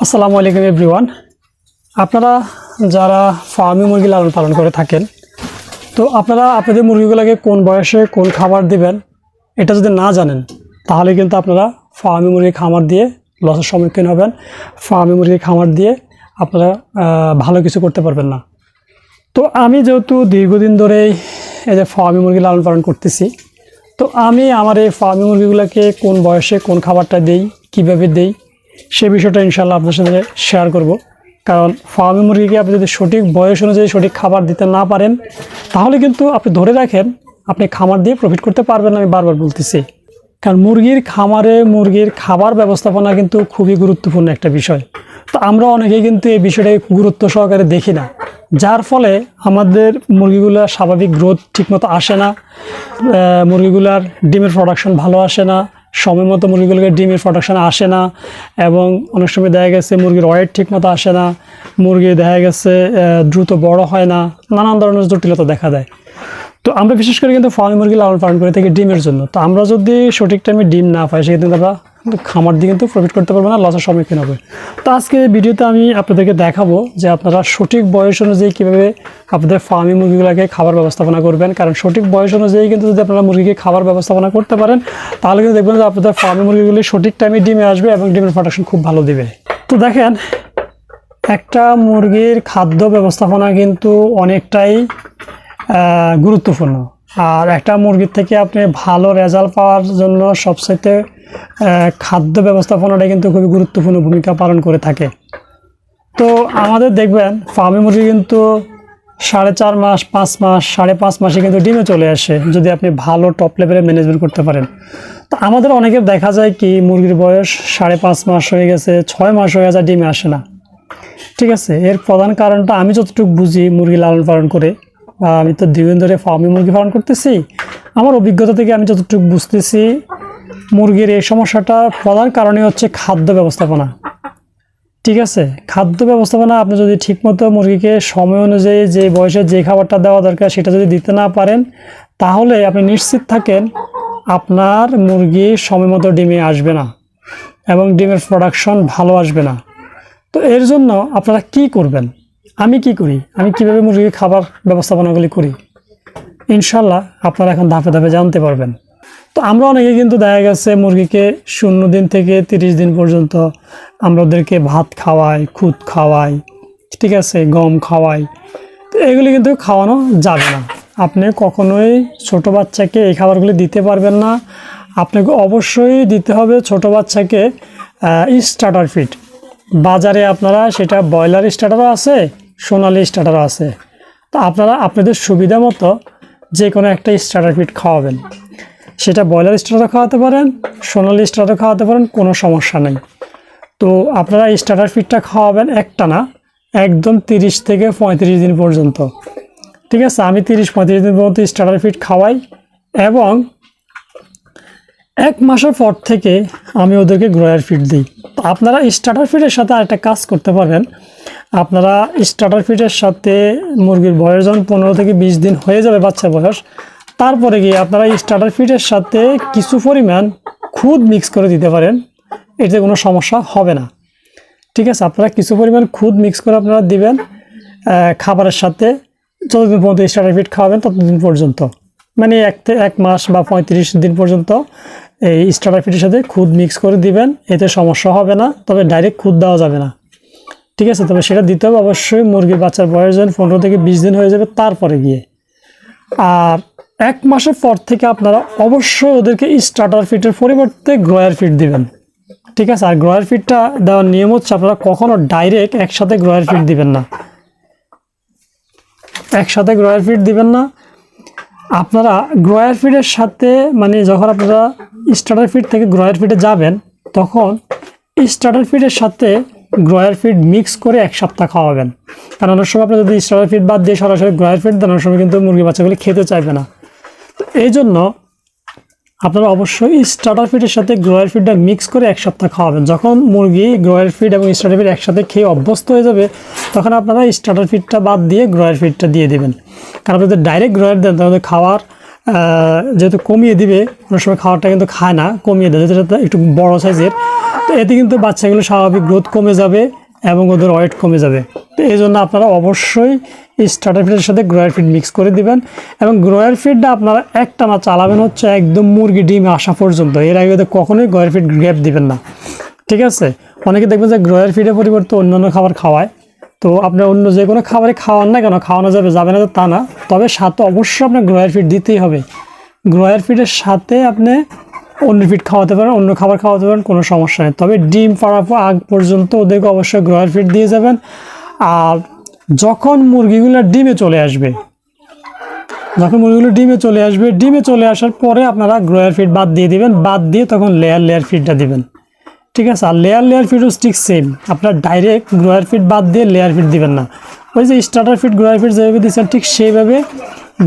আসসালামু আলাইকুম এভরিওয়ান। আপনারা যারা ফার্মি মুরগি লালন পালন করে থাকেন, তো আপনারা আপনাদের মুরগিগুলোকে কোন বয়সে কোন খাবার দিবেন এটা যদি না জানেন, তাহলে কিন্তু আপনারা ফার্মি মুরগি খামার দিয়ে লসের সম্মুখীন হবেন। ফার্মি মুরগি খামার দিয়ে আপনারা ভালো কিছু করতে পারবেন না। তো আমি যেহেতু দীর্ঘদিন ধরেই এই যে ফার্মি মুরগি লালন পালন করতেছি, তো আমি আমার এই ফার্মি মুরগিগুলোকে কোন বয়সে কোন খাবারটা দেই, কীভাবে দেই, সে বিষয়টা ইনশাল্লাহ আপনার সাথে শেয়ার করব। কারণ ফার্মি মুরগিকে আপনি যদি সঠিক বয়স অনুযায়ী সঠিক খাবার দিতে না পারেন, তাহলে কিন্তু আপনি ধরে রাখেন আপনি খামার দিয়ে প্রফিট করতে পারবেন না। আমি বারবার বলতেছি, কারণ মুরগির খামারে মুরগির খাবার ব্যবস্থাপনা কিন্তু খুবই গুরুত্বপূর্ণ একটা বিষয়। তো আমরা অনেকেই কিন্তু এই বিষয়টাকে গুরুত্ব সহকারে দেখি না, যার ফলে আমাদের মুরগিগুলোর স্বাভাবিক গ্রোথ ঠিকমতো আসে না, মুরগিগুলার ডিমের প্রোডাকশন ভালো আসে না, সময় মতো মুরগিগুলোকে ডিমের প্রোডাকশন আসে না, এবং অনেক সময় দেখা গেছে মুরগির ওয়েট ঠিকমতো আসে না, মুরগি দেখা গেছে দ্রুত বড় হয় না, নানান ধরনের জটিলতা দেখা দেয়। তো আমরা বিশেষ করে কিন্তু ফার্মি মুরগি লালন পালন করে থাকি ডিমের জন্য। তো আমরা যদি সঠিক টাইমে ডিম না পাই, সেক্ষেত্রে আমরা খামার দিয়ে কিন্তু প্রফিট করতে পারবো না, লসের সম্মুখীন হবে। তো আজকে ভিডিওতে আমি আপনাদেরকে দেখাবো যে আপনারা সঠিক বয়স অনুযায়ী কীভাবে আপনাদের ফার্মি মুরগিগুলোকে খাবার ব্যবস্থাপনা করবেন। কারণ সঠিক বয়স অনুযায়ী কিন্তু যদি আপনারা মুরগিকে খাবার ব্যবস্থাপনা করতে পারেন, তাহলে কিন্তু দেখবেন যে আপনাদের ফার্মি মুরগিগুলি সঠিক টাইমে ডিমে আসবে এবং ডিমের প্রোডাকশন খুব ভালো দিবে। তো দেখেন, একটা মুরগির খাদ্য ব্যবস্থাপনা কিন্তু অনেকটাই গুরুত্বপূর্ণ। আর একটা মুরগির থেকে আপনি ভালো রেজাল্ট পাওয়ার জন্য সবচাইতে খাদ্য ব্যবস্থাপনাটা কিন্তু খুবই গুরুত্বপূর্ণ ভূমিকা পালন করে থাকে। তো আমাদের দেখবেন ফার্মি মুরগি কিন্তু 4.5 মাস, 5 মাস, 5.5 মাসে কিন্তু ডিমে চলে আসে, যদি আপনি ভালো টপ লেভেলে ম্যানেজমেন্ট করতে পারেন। তো আমাদের অনেকের দেখা যায় কি, মুরগির বয়স 5.5 মাস হয়ে গেছে, 6 মাস হয়ে যায়, ডিমে আসে না। ঠিক আছে, এর প্রধান কারণটা আমি যতটুকু বুঝি মুরগি লালন পালন করে, আমি তো দীর্ঘদিন ধরে ফার্মি মুরগি পালন করতেছি, আমার অভিজ্ঞতা থেকে আমি যতটুকু বুঝতেছি, মুরগির এই সমস্যাটা প্রধান কারণই হচ্ছে খাদ্য ব্যবস্থাপনা। ঠিক আছে, খাদ্য ব্যবস্থাপনা আপনি যদি ঠিকমতো মুরগিকে সময় অনুযায়ী যে বয়সে যে খাবারটা দেওয়া দরকার সেটা যদি দিতে না পারেন, তাহলে আপনি নিশ্চিত থাকেন আপনার মুরগি সময় মতো ডিমে আসবে না এবং ডিমের প্রোডাকশন ভালো আসবে না। তো এর জন্য আপনারা কি করবেন, আমি কি করি, আমি কিভাবে মুরগির খাবার ব্যবস্থাপনাগুলি করি, ইনশাল্লাহ আপনারা এখন ধাপে ধাপে জানতে পারবেন। তো আমরা অনেকে কিন্তু দেখা গেছে মুরগিকে 0 দিন থেকে 30 দিন পর্যন্ত আমরা ওদেরকে ভাত খাওয়াই, খুদ খাওয়াই, ঠিক আছে, গম খাওয়াই। তো এগুলি কিন্তু খাওয়ানো যাবে না। আপনি কখনোই ছোট বাচ্চাকে এই খাবারগুলি দিতে পারবেন না। আপনাকে অবশ্যই দিতে হবে ছোট বাচ্চাকে স্টার্টার ফিড। বাজারে আপনারা সেটা ব্রয়লার স্টার্টারও আছে, সোনালি স্টার্টারও আছে। তো আপনারা আপনাদের সুবিধা মতো যে কোনো একটা স্টার্টার ফিড খাওয়াবেন। সেটা ব্রয়লার স্টার্টার খাওয়াতে পারেন, সোনালি স্টার্টার খাওয়াতে পারেন, কোনো সমস্যা নেই। তো আপনারা স্টার্টার ফিডটা খাওয়াবেন একটা না, একদম 30 থেকে 35 দিন পর্যন্ত। ঠিক আছে, আমি 30-35 দিন পর্যন্ত স্টার্টার ফিড খাওয়াই, এবং 1 মাসের পর থেকে আমি ওদেরকে গ্রয়ার ফিড দিই। তো আপনারা স্টার্টার ফিডের সাথে আরেকটা কাজ করতে পারবেন। আপনারা স্টার্টার ফিডের সাথে মুরগির বয়স যখন 15 থেকে 20 দিন হয়ে যাবে, বাচ্চা বয়স, তারপরে গিয়ে আপনারা স্টার্টার ফিডের সাথে কিছু পরিমাণ খুদ মিক্স করে দিতে পারেন, এতে কোনো সমস্যা হবে না। ঠিক আছে, আপনারা কিছু পরিমাণ খুদ মিক্স করে আপনারা দিবেন খাবারের সাথে, যতদিন পর্যন্ত স্টার্টার ফিড খাওয়াবেন ততদিন পর্যন্ত, মানে 1 মাস বা 35 দিন পর্যন্ত এই স্টার্টার ফিডের সাথে খুদ মিক্স করে দিবেন, এতে সমস্যা হবে না। তবে ডাইরেক্ট খুদ দেওয়া যাবে না, ঠিক আছে। তবে সেটা দিতে হবে অবশ্যই মুরগির বাচ্চার বয়স যখন 15 থেকে 20 দিন হয়ে যাবে তারপরে গিয়ে। আর 1 মাসের পর থেকে আপনারা অবশ্যই ওদেরকে স্টার্টার ফিডের পরিবর্তে গ্রয়ার ফিড দিবেন। ঠিক আছে, আর গ্রয়ার ফিডটা দেওয়ার নিয়ম হচ্ছে আপনারা কখনো ডাইরেক্ট একসাথে গ্রয়ার ফিড দিবেন না, একসাথে গ্রয়ার ফিড দিবেন না। আপনারা গ্রয়ার ফিডের সাথে, মানে যখন আপনারা স্টার্টার ফিড থেকে গ্রয়ার ফিডে যাবেন, তখন স্টার্টার ফিডের সাথে গ্রয়ার ফিড মিক্স করে 1 সপ্তাহ খাওয়াবেন। কারণ অনেক সময় আপনি যদি স্টার্টার ফিড বাদ দিয়ে সরাসরি গ্রয়ার ফিড দেন, অনেক সময় কিন্তু মুরগি বাচ্চাগুলি খেতে চাইবে না। তো এই জন্য আপনারা অবশ্যই স্টার্টার ফিডের সাথে গ্রয়ার ফিডটা মিক্স করে 1 সপ্তাহ খাওয়াবেন। যখন মুরগি গ্রয়ার ফিড এবং স্টার্টার ফিড একসাথে খেয়ে অভ্যস্ত হয়ে যাবে, তখন আপনারা স্টার্টার ফিডটা বাদ দিয়ে গ্রয়ার ফিডটা দিয়ে দেবেন। কারণ আপনি যদি ডাইরেক্ট গ্রয়ার দেন, তাহলে খাওয়ার যেহেতু কমিয়ে দিবে, অনেক সময় খাবারটা কিন্তু খায় না, কমিয়ে দেয় যেটা একটু বড় সাইজের। তো এতে কিন্তু বাচ্চাগুলো স্বাভাবিক গ্রোথ কমে যাবে এবং ওদের ওয়েট কমে যাবে। তো এই জন্য আপনারা অবশ্যই স্টার্টার ফিডের সাথে গ্রোয়ার ফিড মিক্স করে দিবেন। এবং গ্রোয়ার ফিডটা আপনারা একটানা চালাবেন হচ্ছে একদম মুরগি ডিম আসা পর্যন্ত। এর আগে কখনোই গ্রোয়ার ফিড গ্যাপ দিবেন না, ঠিক আছে? অনেকে দেখবেন যে গ্রোয়ার ফিডের পরিবর্তে অন্যান্য খাবার খাওয়ায়। তো আপনার অন্য যে কোনো খাবারই খাওয়ান না কেন, খাওয়ানো যাবে না তো তা না, তবে সাথে অবশ্যই আপনার গ্রোয়ার ফিড দিতেই হবে। গ্রোয়ার ফিডের সাথে আপনি অন্য ফিড খাওয়াতে পারেন, অন্য খাবার খাওয়াতে পারেন, কোনো সমস্যা নেই। তবে ডিম পাড়ার আগ পর্যন্ত ওদেরকে অবশ্যই গ্রোয়ার ফিড দিয়ে যাবেন। আর যখন মুরগিগুলো ডিমে চলে আসবে, ডিমে চলে আসার পরে আপনারা গ্রোয়ার ফিড বাদ দিয়ে দিবেন, বাদ দিয়ে তখন লেয়ার ফিডটা দিবেন, ঠিক আছে? আর লেয়ার ফিডও ঠিক সেম, আপনার ডাইরেক্ট গ্রোয়ার ফিড বাদ দিয়ে লেয়ার ফিড দিবেন না। ওই যে স্টার্টার ফিড গ্রোয়ার ফিড যেভাবে দিচ্ছেন ঠিক সেইভাবে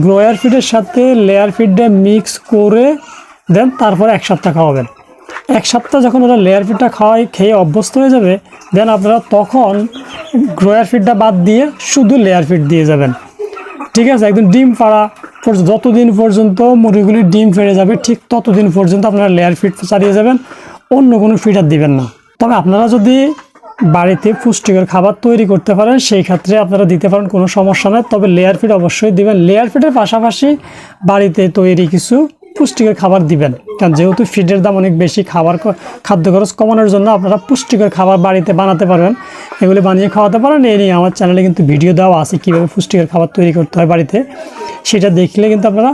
গ্রোয়ার ফিডের সাথে লেয়ার ফিডটা মিক্স করে দেন, তারপরে 1 সপ্তাহ খাওয়াবেন। 1 সপ্তাহ যখন ওরা লেয়ার ফিডটা খেয়ে অভ্যস্ত হয়ে যাবে, দেন আপনারা তখন গ্রোয়ার ফিডটা বাদ দিয়ে শুধু লেয়ার ফিড দিয়ে যাবেন, ঠিক আছে? একদম ডিম পাড়া যতদিন পর্যন্ত মুরগিগুলি ডিম ফেড়ে যাবে ঠিক ততদিন পর্যন্ত আপনারা লেয়ার ফিড চালিয়ে যাবেন, অন্য কোনো ফিড আর দিবেন না। তবে আপনারা যদি বাড়িতে পুষ্টিকর খাবার তৈরি করতে পারেন সেই ক্ষেত্রে আপনারা দিতে পারেন, কোনো সমস্যা নয়। তবে লেয়ার ফিড অবশ্যই দিবেন। লেয়ার ফিডের পাশাপাশি বাড়িতে তৈরি কিছু পুষ্টিকর খাবার দিবেন, কারণ যেহেতু ফিডের দাম অনেক বেশি, খাদ্য খরচ কমানোর জন্য আপনারা পুষ্টিকর খাবার বাড়িতে বানাতে পারবেন, এগুলি বানিয়ে খাওয়াতে পারেন। এই নিয়ে আমার চ্যানেলে কিন্তু ভিডিও দেওয়া আছে কীভাবে পুষ্টিকর খাবার তৈরি করতে হয় বাড়িতে, সেটা দেখলে কিন্তু আপনারা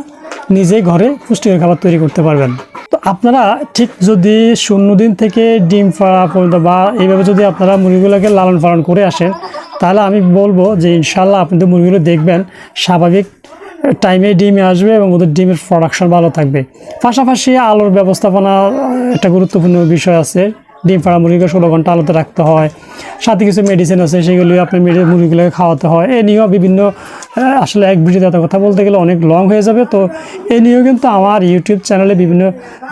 নিজেই ঘরে পুষ্টিকর খাবার তৈরি করতে পারবেন। তো আপনারা ঠিক যদি 0 দিন থেকে ডিম পাড়া পর্যন্ত বা এইভাবে যদি আপনারা মুরগিগুলোকে লালন পালন করে আসেন, তাহলে আমি বলবো যে ইনশাল্লাহ আপনাদের মুরগিগুলো দেখবেন স্বাভাবিক টাইমে ডিমে আসবে এবং ওদের ডিমের প্রোডাকশন ভালো থাকবে। পাশাপাশি আলোর ব্যবস্থাপনা একটা গুরুত্বপূর্ণ বিষয় আছে। ডিম পাড়া মুরগিকে 16 ঘন্টা আলোতে রাখতে হয়, সাথে কিছু মেডিসিন আছে সেগুলি আপনার মুরগিগুলোকে খাওয়াতে হয়। এ নিয়েও বিভিন্ন আসলে এক ভিডিওতে এত কথা বলতে গেলে অনেক লং হয়ে যাবে। তো এ নিয়েও কিন্তু আমার ইউটিউব চ্যানেলে বিভিন্ন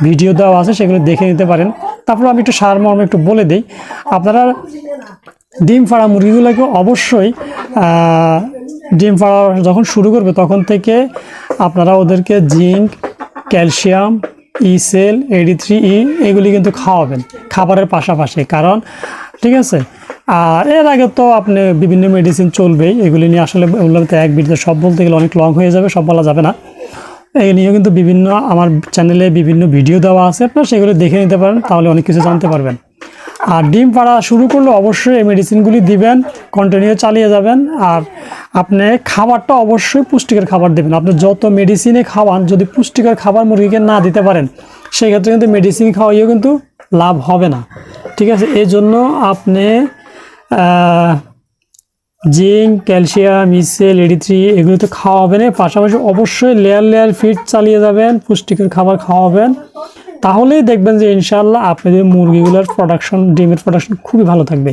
ভিডিও দেওয়া আছে, সেগুলো দেখে নিতে পারেন। তারপর আমি একটু সারমর্ম একটু বলে দিই, আপনারা ডিম পাড়া মুরগিগুলোকে অবশ্যই ডিম পাড়া যখন শুরু করবে তখন থেকে আপনারা ওদেরকে জিঙ্ক, ক্যালসিয়াম, ইসেল, AD3E এগুলি কিন্তু খাওয়াবেন খাবারের পাশাপাশি, কারণ ঠিক আছে। আর এর আগে তো আপনি বিভিন্ন মেডিসিন চলবেই, এগুলি নিয়ে আসলে বলতে এক ভিডিওতে সব বলতে গেলে অনেক লং হয়ে যাবে, সব বলা যাবে না। এই নিয়েও কিন্তু বিভিন্ন আমার চ্যানেলে বিভিন্ন ভিডিও দেওয়া আছে, আপনারা সেগুলো দেখে নিতে পারেন, তাহলে অনেক কিছু জানতে পারবেন। আর ডিম পাড়া শুরু করলে অবশ্যই এই মেডিসিনগুলি দিবেন, কন্টিনিউ চালিয়ে যাবেন। আর আপনি খাবারটা অবশ্যই পুষ্টিকর খাবার দেবেন। আপনি যত মেডিসিনে খাওয়ান, যদি পুষ্টিকর খাবার মুরগিকে না দিতে পারেন সেক্ষেত্রে কিন্তু মেডিসিন খাওয়াইও কিন্তু লাভ হবে না, ঠিক আছে? এই জন্য আপনি জিঙ্ক, ক্যালসিয়াম, ইসেল, AD3 এগুলো তো খাওয়াবেন, পাশাপাশি অবশ্যই লেয়ার ফিড চালিয়ে যাবেন, পুষ্টিকর খাবার খাওয়াবেন। তাহলেই দেখবেন যে ইনশাআল্লাহ আপনাদের মুরগিগুলোর প্রোডাকশন, ডিমের প্রোডাকশন খুবই ভালো থাকবে।